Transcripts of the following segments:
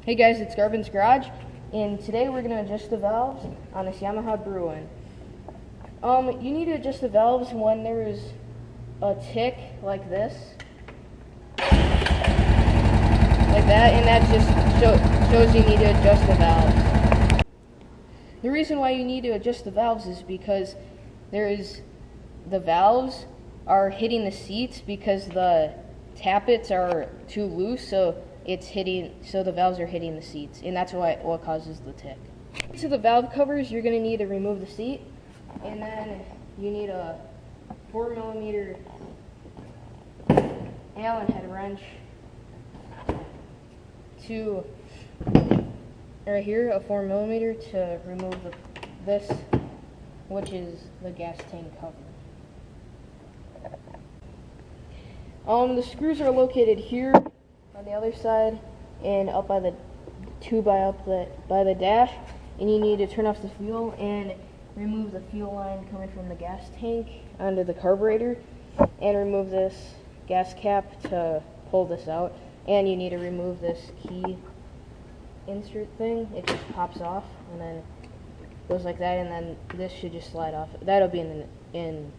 Hey guys, it's Garvin's Garage, and today we're going to adjust the valves on this Yamaha Bruin. You need to adjust the valves when there's a tick like this, like that, and that just shows you need to adjust the valves. The reason why you need to adjust the valves is because the valves are hitting the seats because the tappets are too loose, so the valves are hitting the seats, and that's what causes the tick. To the valve covers, you're going to need to remove the seat, and then you need a 4mm Allen head wrench to right here, a 4mm to remove this, which is the gas tank cover. The screws are located here on the other side and up by the by the dash, and you need to turn off the fuel and remove the fuel line coming from the gas tank onto the carburetor, and remove this gas cap to pull this out, and you need to remove this key insert thing. It just pops off and then goes like that, and then this should just slide off. That'll be in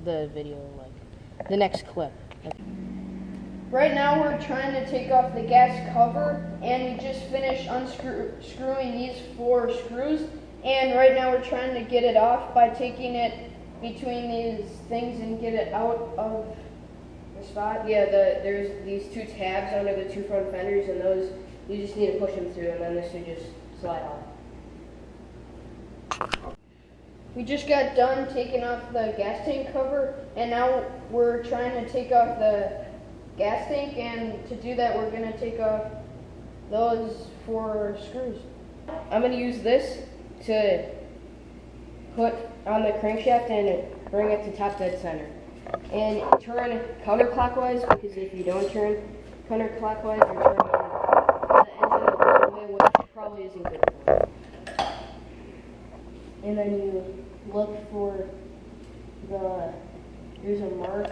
the video, like the next clip. Right now we're trying to take off the gas cover, and we just finished unscrewing these 4 screws, and right now we're trying to get it off by taking it between these things and get it out of the spot. Yeah, there's these 2 tabs under the 2 front fenders, and those you just need to push them through, and then this should just slide off. We just got done taking off the gas tank cover, and now we're trying to take off the gas tank, and to do that we're going to take off those 4 screws. I'm going to use this to put on the crankshaft and bring it to top dead center. And turn counterclockwise, because if you don't turn counterclockwise, you're turning the engine the wrong way, which probably isn't good for it. And then you look for there's a mark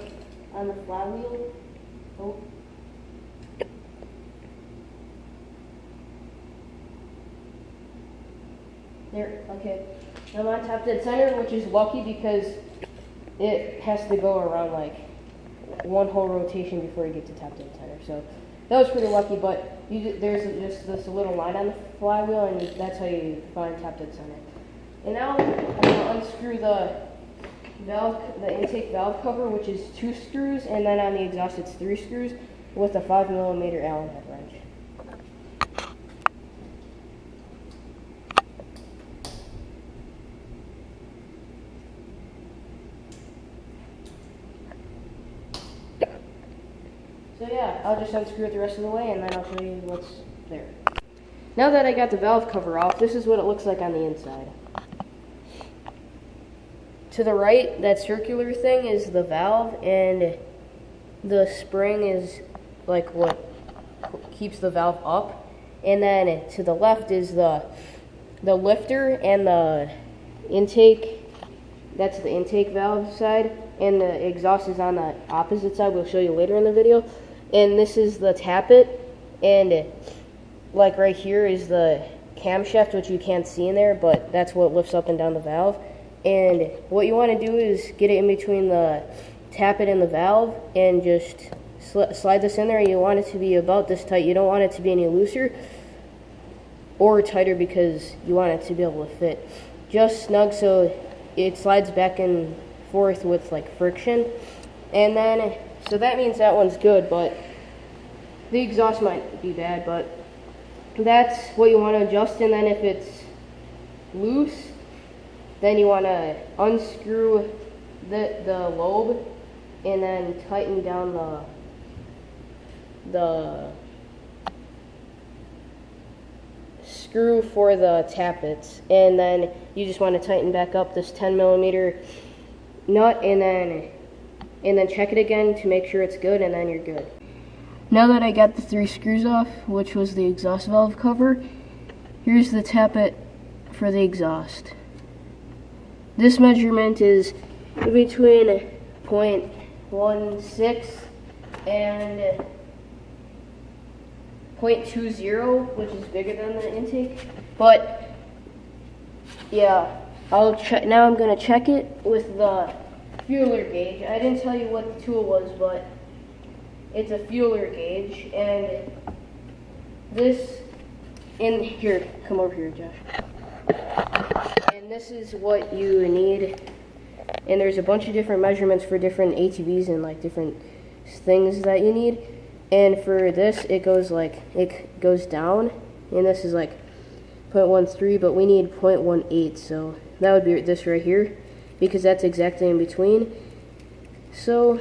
on the flywheel. Oh. There, okay. I'm on top dead center, which is lucky because it has to go around like 1 whole rotation before you get to top dead center. So that was pretty lucky, but there's just this little line on the flywheel, and that's how you find top dead center. And now I'm going to unscrew the intake valve cover, which is 2 screws, and then on the exhaust it's 3 screws with a 5mm Allen head wrench. So yeah, I'll just unscrew it the rest of the way, and then I'll show you what's there. Now that I got the valve cover off, this is what it looks like on the inside. To the right, that circular thing is the valve, and the spring is like what keeps the valve up. And then to the left is the lifter and the intake. That's the intake valve side, and the exhaust is on the opposite side. We'll show you later in the video. And this is the tappet, and like right here is the camshaft, which you can't see in there, but that's what lifts up and down the valve. And what you want to do is get it in between the tappet and the valve, and just slide this in there. You want it to be about this tight. You don't want it to be any looser or tighter, because you want it to be able to fit just snug so it slides back and forth with like friction. And then, so that means that one's good, but the exhaust might be bad, but that's what you want to adjust. And then if it's loose, then you want to unscrew the lobe and then tighten down the screw for the tappets. And then you just want to tighten back up this 10mm nut, and then check it again to make sure it's good, and then you're good. Now that I got the 3 screws off, which was the exhaust valve cover, here's the tappet for the exhaust. This measurement is between 0.16 and .20, which is bigger than the intake. But yeah, I'll check. Now I'm gonna check it with the feeler gauge. I didn't tell you what the tool was, but it's a feeler gauge, and this in here. Come over here, Josh. And this is what you need. And there's a bunch of different measurements for different ATVs and like different things that you need. And for this, it goes down, and this is like 0.13, but we need 0.18, so that would be this right here, because that's exactly in between. So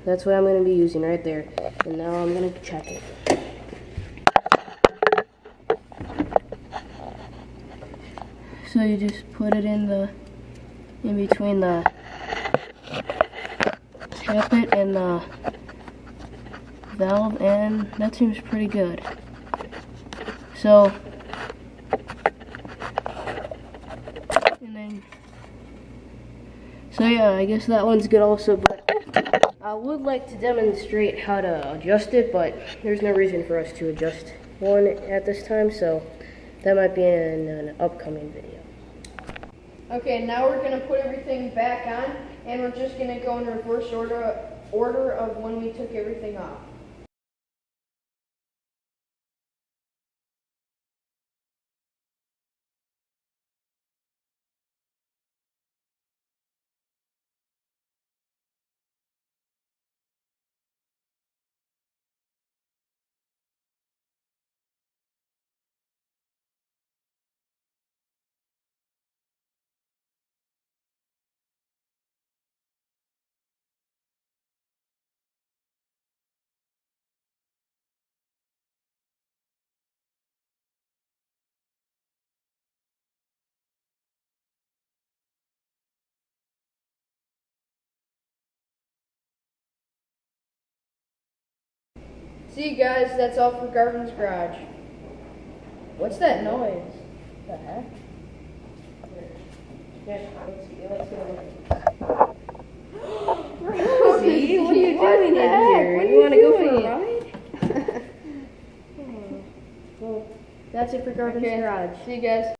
that's what I'm going to be using right there. And now I'm going to check it. So you just put it in between the tappet and the valve, and that seems pretty good. So, yeah, I guess that one's good also, but I would like to demonstrate how to adjust it, but there's no reason for us to adjust one at this time, so that might be in an upcoming video. Okay, now we're going to put everything back on, and we're just going to go in reverse order of when we took everything off. See you guys, that's all for Garvin's Garage. What's that noise? What the heck? Let's see, what are you doing in here? You want to go for a ride? Well, that's it for Garvin's Garage. See you guys.